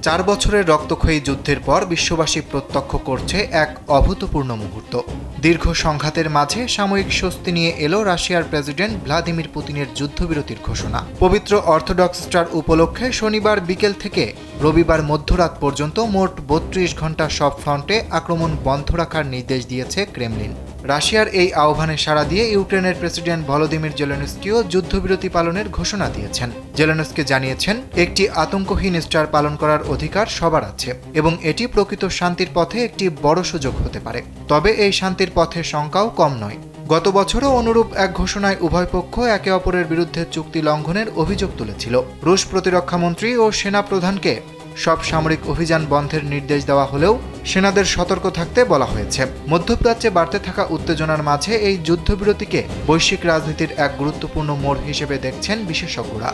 4 বছরের রক্তক্ষয়ী যুদ্ধের পর বিশ্ববাসী প্রত্যক্ষ করছে এক অভূতপূর্ণ মুহূর্ত। দীর্ঘ সংঘাতের মাঝে সাময়িক স্বস্তি নিয়ে এলো রাশিয়ার প্রেসিডেন্ট ভ্লাদিমির পুতিনের যুদ্ধবিরতির ঘোষণা। পবিত্র অর্থোডক্স স্টার উপলক্ষে শনিবার বিকেল থেকে রবিবার মধ্যরাত পর্যন্ত মোট 32 ঘন্টা সব ফ্রন্টে আক্রমণ বন্ধ রাখার নির্দেশ দিয়েছে ক্রেমলিন। রাশিয়ার এই আহ্বানে সাড়া দিয়ে ইউক্রেনের প্রেসিডেন্ট ভলোদিমির জেলেনস্কিও যুদ্ধবিরতি পালনের ঘোষণা দিয়েছেন। জেলেনস্কি জানিয়েছেন, একটি আতঙ্কহীন স্টার পালন করার অধিকার সবার আছে এবং এটি প্রকৃত শান্তির পথে একটি বড় সুযোগ হতে পারে। তবে এই শান্তির পথে শঙ্কাও কম নয়। গত বছরও অনুরূপ এক ঘোষণায় উভয় পক্ষ একে অপরের বিরুদ্ধে চুক্তি লঙ্ঘনের অভিযোগ তুলেছিল। রুশ প্রতিরক্ষামন্ত্রী ও সেনা প্রধানকে সব সামরিক অভিযান বন্ধের নির্দেশ দেওয়া হলেও সেনাদের সতর্ক থাকতে বলা হয়েছে। মধ্যপ্রাচ্যে বাড়তে থাকা উত্তেজনার মাঝে এই যুদ্ধবিরতিকে বৈশ্বিক রাজনীতির এক গুরুত্বপূর্ণ মোড় হিসেবে দেখছেন বিশেষজ্ঞরা।